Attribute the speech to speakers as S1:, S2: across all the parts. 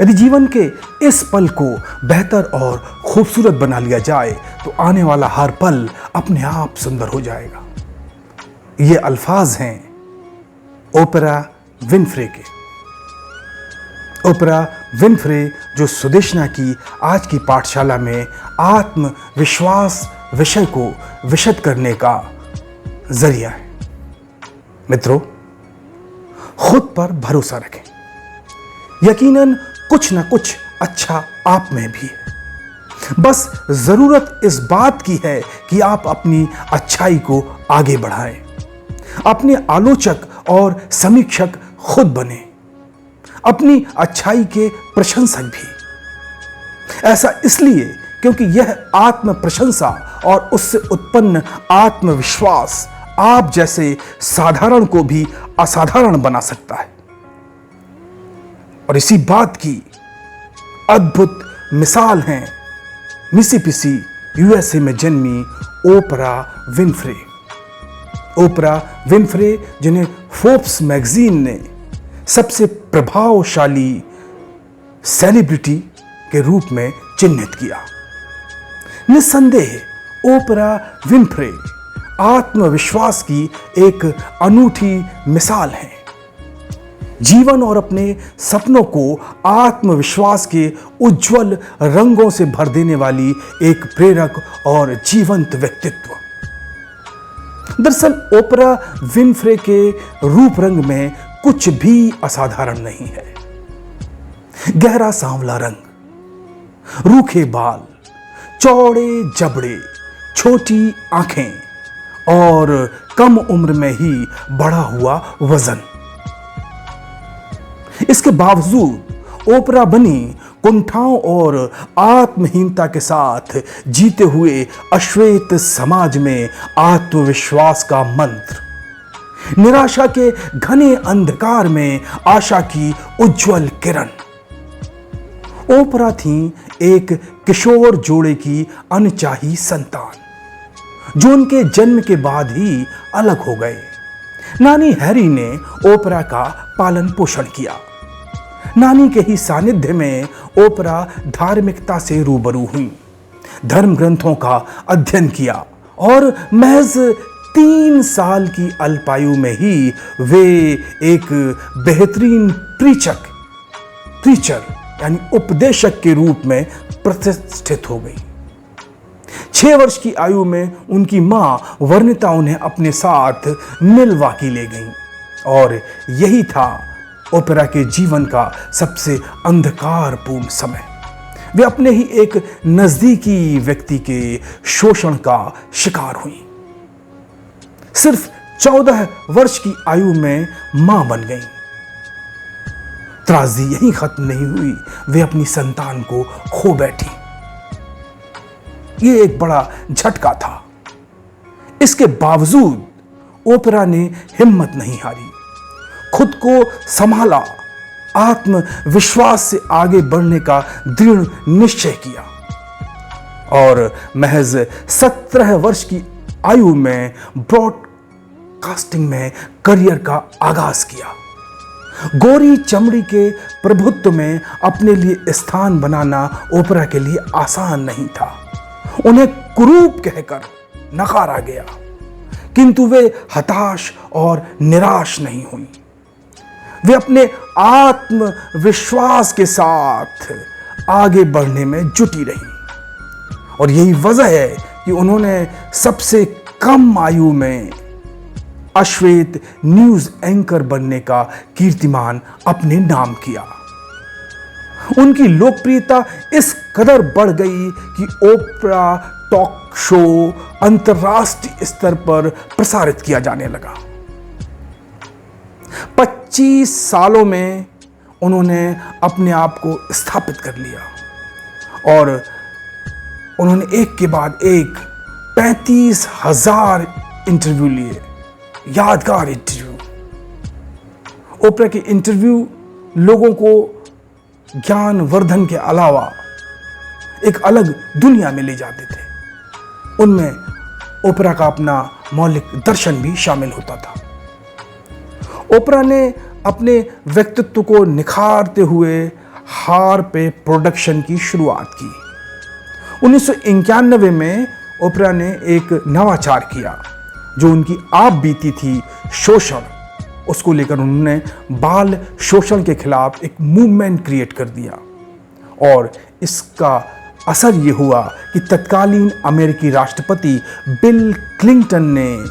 S1: यदि जीवन के इस पल को बेहतर और खूबसूरत बना लिया जाए तो आने वाला हर पल अपने आप सुंदर हो जाएगा। ये अल्फाज हैं ओपरा विनफ्रे के। ओपरा विनफ्रे जो सुदेशना की आज की पाठशाला में आत्मविश्वास विषय को विशद करने का जरिया है। मित्रों, खुद पर भरोसा रखें। यकीनन कुछ ना कुछ अच्छा आप में भी है। बस जरूरत इस बात की है कि आप अपनी अच्छाई को आगे बढ़ाएं। अपने आलोचक और समीक्षक खुद बने, अपनी अच्छाई के प्रशंसक भी। ऐसा इसलिए क्योंकि यह आत्म प्रशंसा और उससे उत्पन्न आत्मविश्वास आप जैसे साधारण को भी असाधारण बना सकता है। और इसी बात की अद्भुत मिसाल हैं मिसिसिपी यूएसए में जन्मी ओपरा विनफ्रे। ओपरा विनफ्रे जिन्हें फोर्ब्स मैगजीन ने सबसे प्रभावशाली सेलिब्रिटी के रूप में चिन्हित किया। निस्संदेह ओपरा विनफ्रे आत्मविश्वास की एक अनूठी मिसाल है। जीवन और अपने सपनों को आत्मविश्वास के उज्जवल रंगों से भर देने वाली एक प्रेरक और जीवंत व्यक्तित्व। दरअसल ओपरा विनफ्रे के रूप रंग में कुछ भी असाधारण नहीं है। गहरा सांवला रंग, रूखे बाल, चौड़े जबड़े, छोटी आंखें और कम उम्र में ही बढ़ा हुआ वजन। इसके बावजूद ओपरा बनी कुंठाओं और आत्महीनता के साथ जीते हुए अश्वेत समाज में आत्मविश्वास का मंत्र, निराशा के घने अंधकार में आशा की उज्जवल किरण। ओपरा थी एक किशोर जोड़े की अनचाही संतान जो उनके जन्म के बाद ही अलग हो गए। नानी हैरी ने ओपरा का पालन पोषण किया। नानी के ही सानिध्य में ओपरा धार्मिकता से रूबरू हुई, धर्म ग्रंथों का अध्ययन किया और महज 3 साल की अल्पायु में ही वे एक बेहतरीन प्रीचर यानी उपदेशक के रूप में प्रतिष्ठित हो गई। 6 वर्ष की आयु में उनकी मां वर्णिता उन्हें अपने साथ मिलवाकी ले गई और यही था ओपरा के जीवन का सबसे अंधकारपूर्ण समय। वे अपने ही एक नजदीकी व्यक्ति के शोषण का शिकार हुई। सिर्फ 14 वर्ष की आयु में मां बन गई। त्रासदी यहीं खत्म नहीं हुई, वे अपनी संतान को खो बैठी। यह एक बड़ा झटका था। इसके बावजूद ओपरा ने हिम्मत नहीं हारी, खुद को संभाला, आत्मविश्वास से आगे बढ़ने का दृढ़ निश्चय किया और महज 17 वर्ष की आयु में ब्रॉडकास्टिंग में करियर का आगाज किया। गोरी चमड़ी के प्रभुत्व में अपने लिए स्थान बनाना ओपरा के लिए आसान नहीं था। उन्हें कुरूप कहकर नकारा गया, किंतु वे हताश और निराश नहीं हुई। वे अपने आत्मविश्वास के साथ आगे बढ़ने में जुटी रही और यही वजह है कि उन्होंने सबसे कम आयु में अश्वेत न्यूज एंकर बनने का कीर्तिमान अपने नाम किया। उनकी लोकप्रियता इस कदर बढ़ गई कि ओपरा टॉक शो अंतर्राष्ट्रीय स्तर पर प्रसारित किया जाने लगा। 25 सालों में उन्होंने अपने आप को स्थापित कर लिया और उन्होंने एक के बाद एक 35,000 इंटरव्यू लिए, यादगार इंटरव्यू। ओपरा के इंटरव्यू लोगों को ज्ञानवर्धन के अलावा एक अलग दुनिया में ले जाते थे। उनमें ओपरा का अपना मौलिक दर्शन भी शामिल होता था। ओपरा ने अपने व्यक्तित्व को निखारते हुए हार पे प्रोडक्शन की शुरुआत की। 1991 में ओपरा ने एक नवाचार किया, जो उनकी आप बीती थी शोषण, उसको लेकर उन्होंने बाल शोषण के खिलाफ एक मूवमेंट क्रिएट कर दिया। और इसका असर यह हुआ कि तत्कालीन अमेरिकी राष्ट्रपति बिल क्लिंटन ने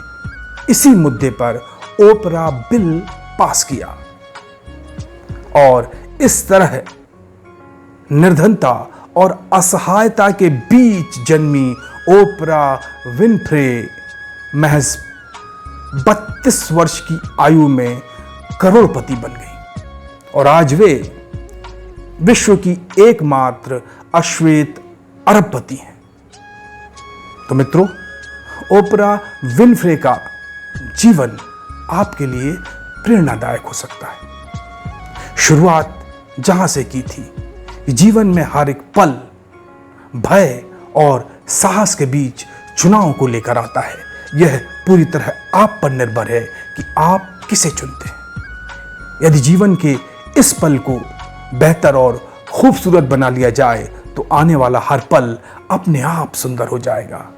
S1: इसी मुद्दे पर ओपरा बिल पास किया। और इस तरह निर्धनता और असहायता के बीच जन्मी ओपरा विनफ्रे महज 32 वर्ष की आयु में करोड़पति बन गई और आज वे विश्व की एकमात्र अश्वेत अरबपति हैं। तो मित्रों, ओपरा विनफ्रे का जीवन आपके लिए प्रेरणादायक हो सकता है। शुरुआत जहां से की थी, जीवन में हर एक पल भय और साहस के बीच चुनाव को लेकर आता है। यह पूरी तरह आप पर निर्भर है कि आप किसे चुनते हैं। यदि जीवन के इस पल को बेहतर और खूबसूरत बना लिया जाए तो आने वाला हर पल अपने आप सुंदर हो जाएगा।